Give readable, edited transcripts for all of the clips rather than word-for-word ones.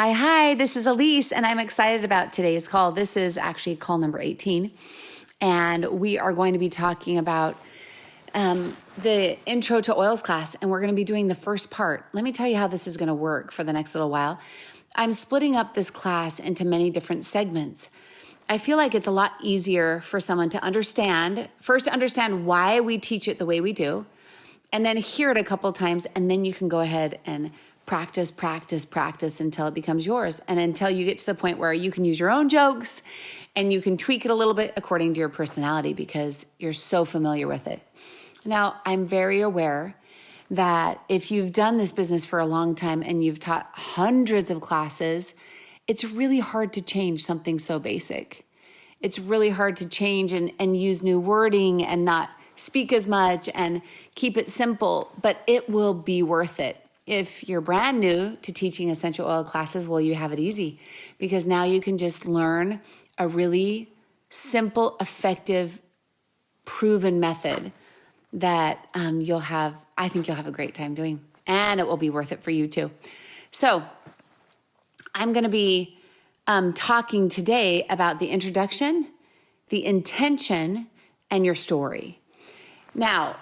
Hi, this is Allyse, and I'm excited about today's call. This is actually call number 18, and we are going to be talking about the Intro to Oils class, and we're going to be doing the first part. Let me tell you how this is going to work for the next little while. I'm splitting up this class into many different segments. I feel like it's a lot easier for someone to understand, first to understand why we teach it the way we do, and then hear it a couple times, and then you can go ahead and practice until it becomes yours, and until you get to the point where you can use your own jokes and you can tweak it a little bit according to your personality because you're so familiar with it. Now, I'm very aware that if you've done this business for a long time and you've taught hundreds of classes, it's really hard to change something so basic. It's really hard to change and use new wording and not speak as much and keep it simple, but it will be worth it. If you're brand new to teaching essential oil classes, well, you have it easy because now you can just learn a really simple, effective, proven method that I think you'll have a great time doing, and it will be worth it for you too. So I'm going to be talking today about the introduction, the intention, and your story. Now,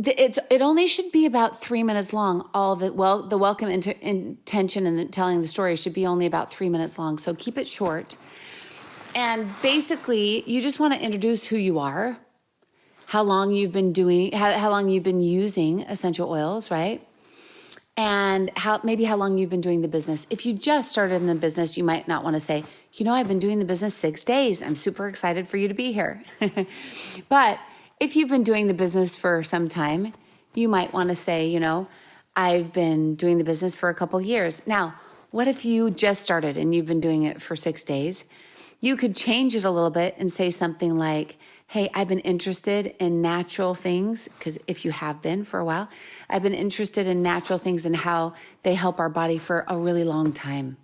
it only should be about 3 minutes long. The welcome intention and telling the story should be only about 3 minutes long. So keep it short. And basically, you just want to introduce who you are, how long you've been using essential oils, right? And how long you've been doing the business. If you just started in the business, you might not want to say, I've been doing the business 6 days. I'm super excited for you to be here. But if you've been doing the business for some time, you might want to say, I've been doing the business for a couple years. Now, what if you just started and you've been doing it for 6 days? You could change it a little bit and say something like, hey, I've been interested in natural things, because if you have been for a while, I've been interested in natural things and how they help our body for a really long time.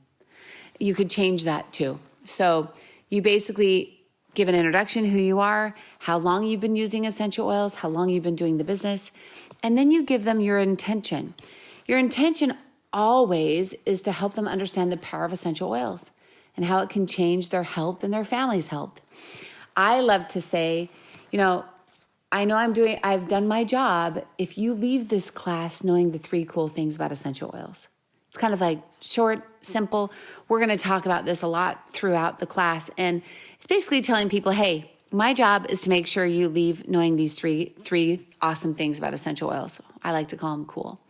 You could change that too. So you basically give an introduction, who you are, how long you've been using essential oils, how long you've been doing the business, and then you give them your intention. Your intention always is to help them understand the power of essential oils and how it can change their health and their family's health. I love to say, I've done my job if you leave this class knowing the 3 cool things about essential oils. It's kind of like short, simple. We're going to talk about this a lot throughout the class. And it's basically telling people, hey, my job is to make sure you leave knowing these three awesome things about essential oils. I like to call them cool.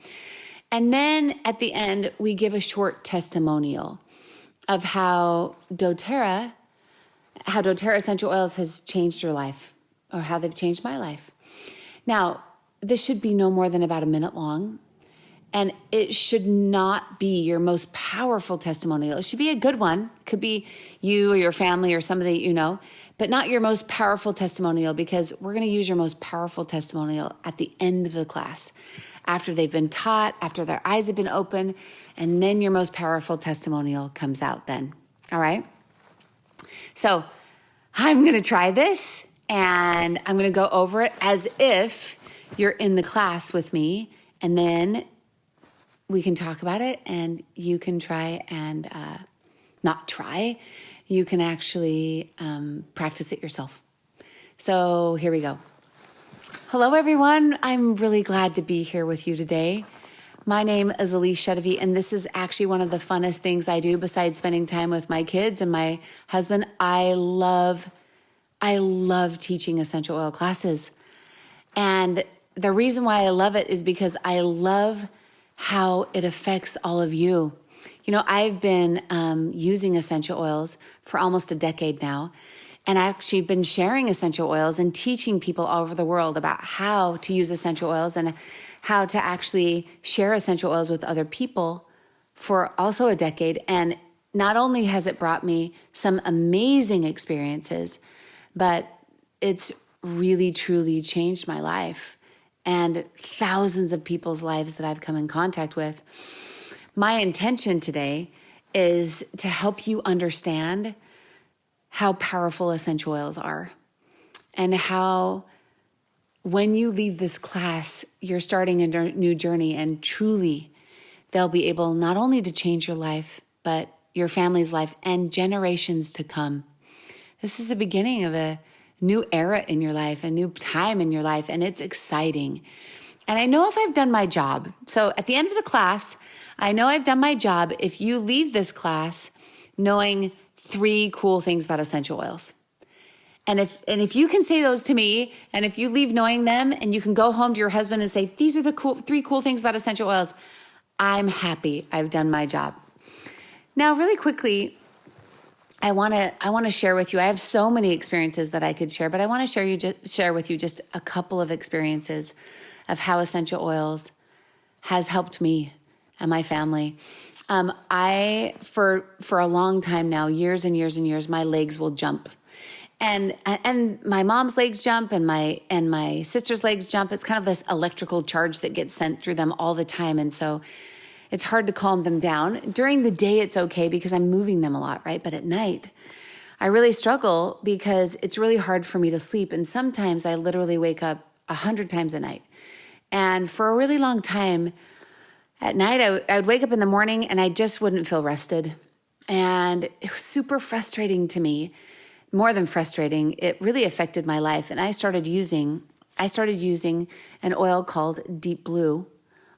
And then at the end, we give a short testimonial of how doTERRA essential oils has changed your life, or how they've changed my life. Now, this should be no more than about a minute long. And it should not be your most powerful testimonial. It should be a good one. It could be you or your family or somebody that you know, but not your most powerful testimonial, because we're going to use your most powerful testimonial at the end of the class, after they've been taught, after their eyes have been open, and then your most powerful testimonial comes out then. All right? So I'm going to try this, and I'm going to go over it as if you're in the class with me, and then we can talk about it, and you can try and not try. You can actually practice it yourself. So here we go. Hello, everyone. I'm really glad to be here with you today. My name is Allyse Sedivy, and this is actually one of the funnest things I do besides spending time with my kids and my husband. I love teaching essential oil classes. And the reason why I love it is because I love how it affects all of you. I've been using essential oils for almost a decade now, and I've actually been sharing essential oils and teaching people all over the world about how to use essential oils and how to actually share essential oils with other people for also a decade. And not only has it brought me some amazing experiences, but it's really, truly changed my life and thousands of people's lives that I've come in contact with. My intention today is to help you understand how powerful essential oils are, and how when you leave this class, you're starting a new journey, and truly they'll be able not only to change your life, but your family's life and generations to come. This is the beginning of a new era in your life, a new time in your life, and it's exciting. And I know if I've done my job. So at the end of the class, I know I've done my job if you leave this class knowing 3 cool things about essential oils. And if you can say those to me, and if you leave knowing them, and you can go home to your husband and say, these are the 3 cool things about essential oils, I'm happy I've done my job. Now, really quickly, I want to share with you. I have so many experiences that I could share, but I want to share with you just a couple of experiences of how essential oils has helped me and my family. I for a long time now, years and years and years, my legs will jump, and my mom's legs jump, and my sister's legs jump. It's kind of this electrical charge that gets sent through them all the time, and so it's hard to calm them down. During the day, it's okay because I'm moving them a lot, right? But at night, I really struggle because it's really hard for me to sleep. And sometimes I literally wake up 100 times a night. And for a really long time at night, I would wake up in the morning and I just wouldn't feel rested. And it was super frustrating to me. More than frustrating, it really affected my life. And I started using an oil called Deep Blue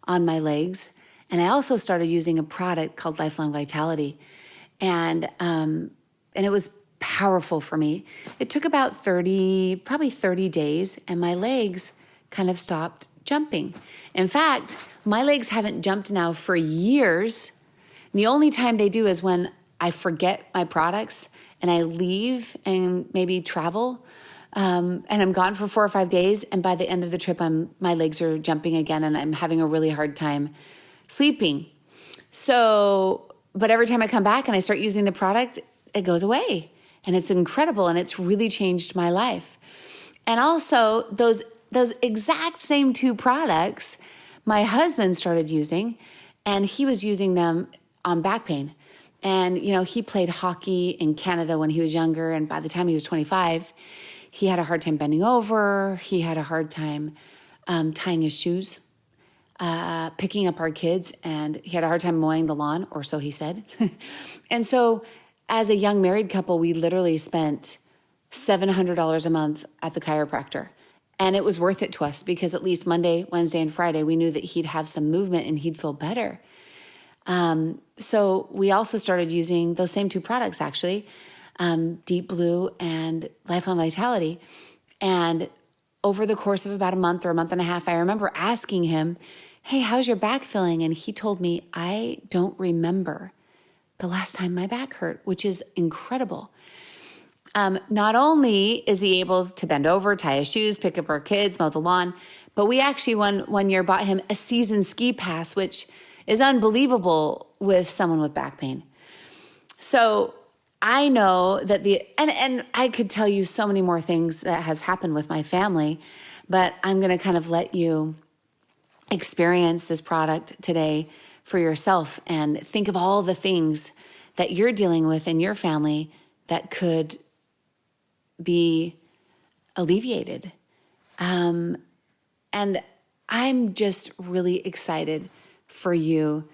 on my legs. And I also started using a product called Lifelong Vitality. And it was powerful for me. It took about probably 30 days, and my legs kind of stopped jumping. In fact, my legs haven't jumped now for years. And the only time they do is when I forget my products and I leave and maybe travel, and I'm gone for 4 or 5 days. And by the end of the trip, my legs are jumping again, and I'm having a really hard time sleeping. So, but every time I come back and I start using the product, it goes away, and it's incredible, and it's really changed my life. And also those exact same 2 products, my husband started using, and he was using them on back pain. And, he played hockey in Canada when he was younger. And by the time he was 25, he had a hard time bending over. He had a hard time tying his shoes, picking up our kids, and he had a hard time mowing the lawn, or so he said. And so as a young married couple, we literally spent $700 a month at the chiropractor. And it was worth it to us because at least Monday, Wednesday, and Friday, we knew that he'd have some movement and he'd feel better. So we also started using those same 2 products, actually, Deep Blue and Lifelong Vitality. And over the course of about a month or a month and a half, I remember asking him, hey, how's your back feeling? And he told me, I don't remember the last time my back hurt, which is incredible. Not only is he able to bend over, tie his shoes, pick up our kids, mow the lawn, but we actually one year bought him a season ski pass, which is unbelievable with someone with back pain. So I know that and I could tell you so many more things that has happened with my family, but I'm going to kind of let you experience this product today for yourself and think of all the things that you're dealing with in your family that could be alleviated. And I'm just really excited for you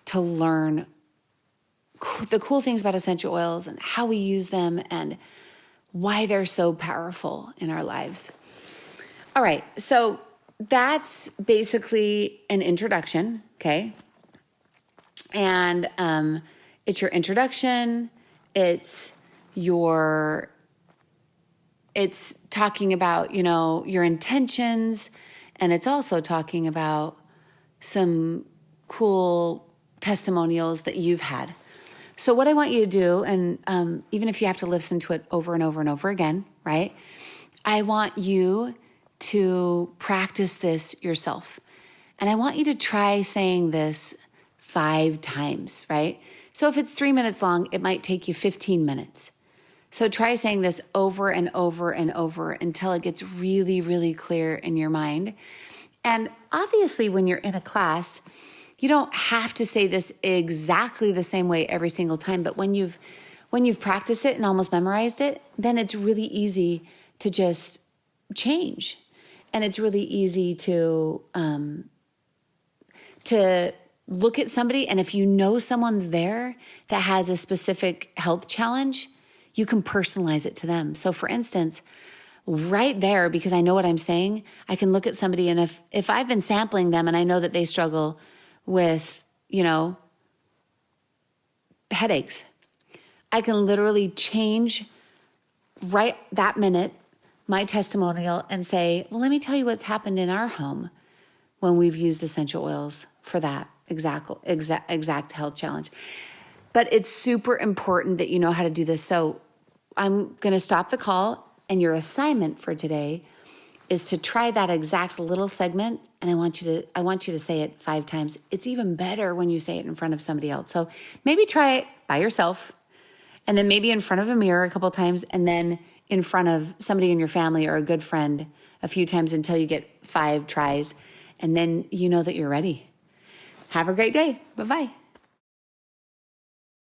to learn the cool things about essential oils and how we use them and why they're so powerful in our lives. All right, so that's basically an introduction, okay? And it's your introduction, it's talking about, your intentions, and it's also talking about some cool testimonials that you've had. So what I want you to do, and even if you have to listen to it over and over and over again, right? I want you to practice this yourself. And I want you to try saying this 5 times, right? So if it's 3 minutes long, it might take you 15 minutes. So try saying this over and over and over until it gets really, really clear in your mind. And obviously, when you're in a class, you don't have to say this exactly the same way every single time. But when you've practiced it and almost memorized it, then it's really easy to just change. And it's really easy to look at somebody, and if you know someone's there that has a specific health challenge, you can personalize it to them. So for instance, right there, because I know what I'm saying, I can look at somebody, and if I've been sampling them and I know that they struggle with, headaches, I can literally change right that minute my testimonial and say, well, let me tell you what's happened in our home when we've used essential oils for that exact health challenge. But it's super important that you know how to do this. So I'm going to stop the call, and your assignment for today is to try that exact little segment. And I want you to say it 5 times. It's even better when you say it in front of somebody else. So maybe try it by yourself, and then maybe in front of a mirror a couple times, and then in front of somebody in your family or a good friend a few times until you get 5 tries. And then you know that you're ready. Have a great day. Bye-bye.